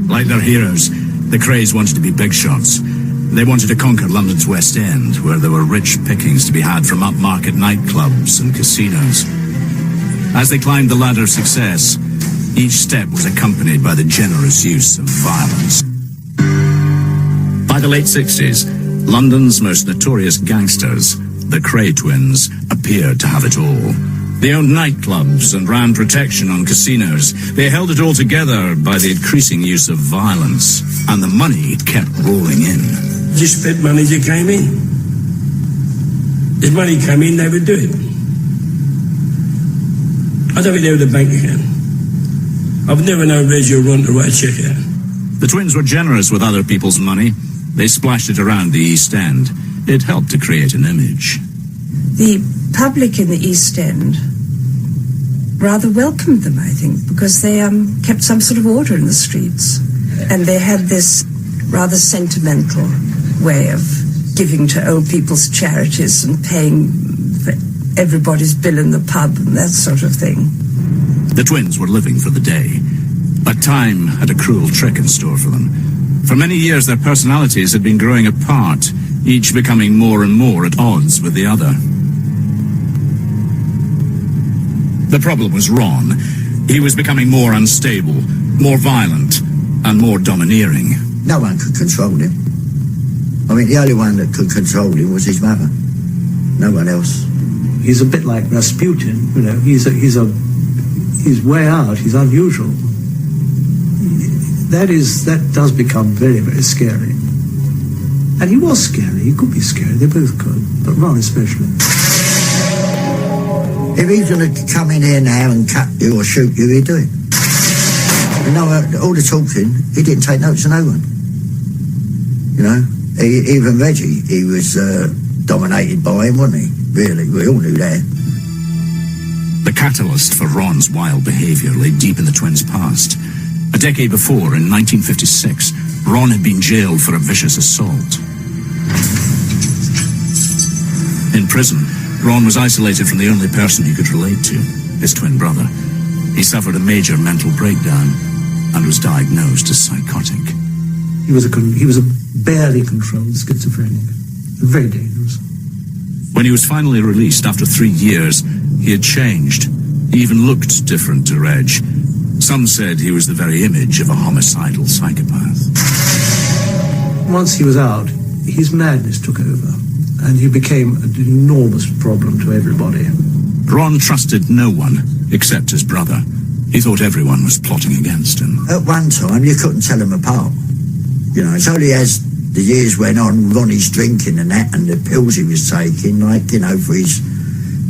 Like their heroes, the Krays wanted to be big shots. They wanted to conquer London's West End, where there were rich pickings to be had from upmarket nightclubs and casinos. As they climbed the ladder of success, each step was accompanied by the generous use of violence. By the late 60s, London's most notorious gangsters, the Kray twins, appeared to have it all. They owned nightclubs and ran protection on casinos. They held it all together by the increasing use of violence, and the money kept rolling in. You spent money as you came in. If money came in, they would do it. I don't think they were the bank account. I've never known Reggie or Ron to write a check out. The twins were generous with other people's money. They splashed it around the East End. It helped to create an image. The public in the East End rather welcomed them, I think, because they kept some sort of order in the streets. And they had this rather sentimental way of giving to old people's charities and paying for everybody's bill in the pub and that sort of thing. The twins were living for the day, but time had a cruel trick in store for them. For many years, their personalities had been growing apart, each becoming more and more at odds with the other. The problem was Ron. He was becoming more unstable, more violent, and more domineering. No one could control him. I mean, the only one that could control him was his mother. No one else. He's a bit like Rasputin, you know. He's way out. He's unusual. That does become very, very scary. And he was scary. He could be scary. They both could, but Ron especially. If he's going to come in here now and cut you or shoot you, he'd do it. You know, all the talking, he didn't take notice of no one. You know, even Reggie, he was dominated by him, wasn't he? Really, we all knew that. The catalyst for Ron's wild behavior lay deep in the twins' past. A decade before, in 1956, Ron had been jailed for a vicious assault. In prison, Ron was isolated from the only person he could relate to, his twin brother. He suffered a major mental breakdown and was diagnosed as psychotic. He was a barely controlled schizophrenic, very dangerous. When he was finally released after 3 years, he had changed. He even looked different to Reg. Some said he was the very image of a homicidal psychopath. Once he was out, his madness took over, and he became an enormous problem to everybody. Ron trusted no one except his brother. He thought everyone was plotting against him. At one time, you couldn't tell them apart. You know, it's only as the years went on, Ronnie's drinking and that, and the pills he was taking, like, you know, for his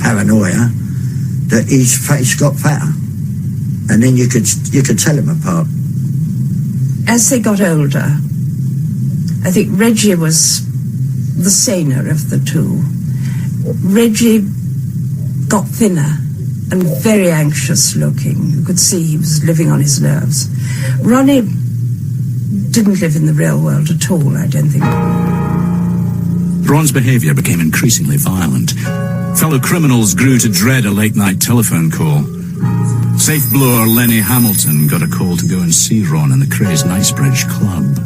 paranoia, that his face got fatter. And then you could tell them apart. As they got older, I think Reggie was the saner of the two. Reggie got thinner and very anxious looking. You could see he was living on his nerves. Ronnie didn't live in the real world at all, I don't think. Ron's behavior became increasingly violent. Fellow criminals grew to dread a late-night telephone call. Safe blower Lenny Hamilton got a call to go and see Ron in the Krays Knightsbridge club.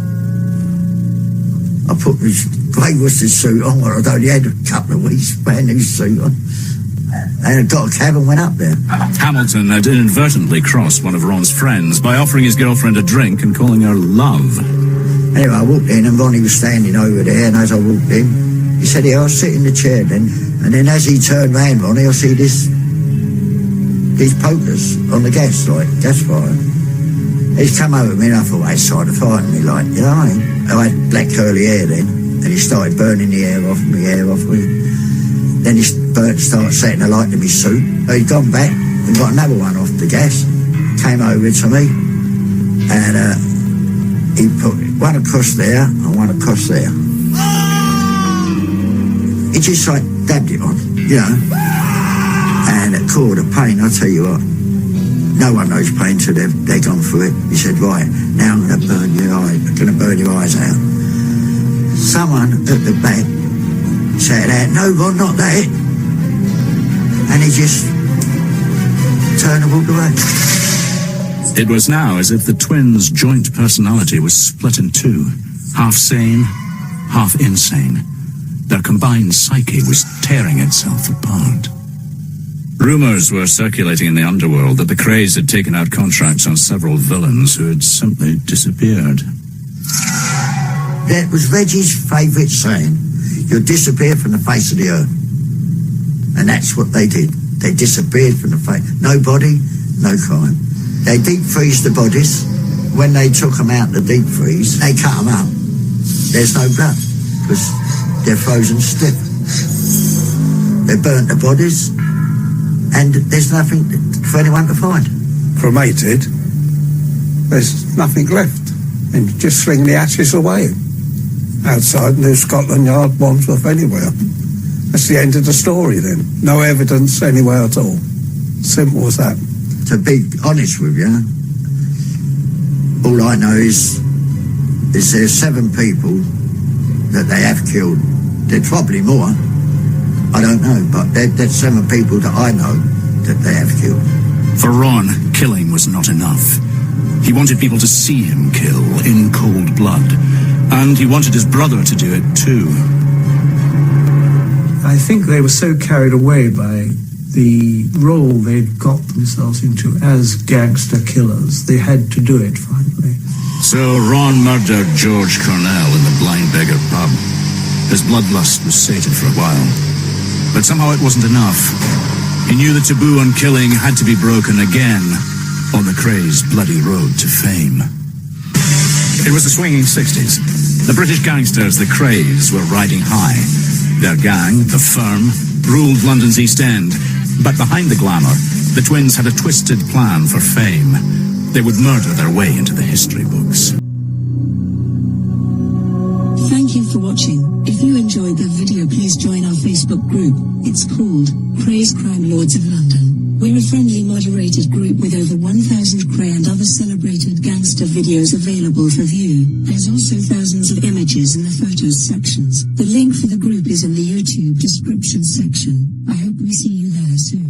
I put his grey worsted suit on, where I'd only had a couple of weeks, brand new suit on, and I got a cab and went up there. Hamilton had inadvertently crossed one of Ron's friends by offering his girlfriend a drink and calling her love. Anyway, I walked in and Ronnie was standing over there, and as I walked in, he said, "Yeah, I'll sit in the chair then." And then as he turned round, Ronnie, I see these pokers on the gas fire. He's come over me and I thought, he's trying to frighten me, like, you know what I mean? I had black curly hair then, and he started burning the hair off me. Then he started setting a light to my suit. He'd gone back and got another one off the gas, came over to me, and he put one across there and one across there. He just like dabbed it on, you know, and it caused a pain, I'll tell you what. No one knows pain till they've gone through it. He said, right, now I'm going to burn your eyes out. Someone at the back said out, no, Ron, not that. And he just turned and walked away. It was now as if the twins' joint personality was split in two, half sane, half insane. Their combined psyche was tearing itself apart. Rumours were circulating in the underworld that the Krays had taken out contracts on several villains who had simply disappeared. That was Reggie's favourite saying, you'll disappear from the face of the earth. And that's what they did. They disappeared from the face. No body, no crime. They deep freeze the bodies. When they took them out the deep freeze, they cut them up. There's no blood, because they're frozen stiff. They burnt the bodies, and there's nothing for anyone to find. Cremated, there's nothing left. And just fling the ashes away. Outside New Scotland Yard, Wandsworth, anywhere. That's the end of the story then. No evidence anywhere at all. Simple as that. To be honest with you, all I know is there's 7 people that they have killed. There's probably more. I don't know, but there's 7 people that I know that they have killed. For Ron, killing was not enough. He wanted people to see him kill in cold blood, and he wanted his brother to do it too. I think they were so carried away by the role they'd got themselves into as gangster killers, they had to do it finally. So Ron murdered George Cornell in the Blind Beggar pub. His bloodlust was sated for a while, but somehow it wasn't enough. He knew the taboo on killing had to be broken again on the Krays' bloody road to fame. It was the swinging 60s. The British gangsters, the Krays, were riding high. Their gang, the Firm, ruled London's East End. But behind the glamour, the twins had a twisted plan for fame. They would murder their way into the history books. Thank you for watching. If you enjoyed the video, please join our Facebook group. It's called Krays Crime Lords of London. We're a friendly moderated group with over 1,000 Kray and other celebrated gangster videos available for view. There's also thousands of images in the photos sections. The link for the group is in the YouTube description section. I hope we see you there soon.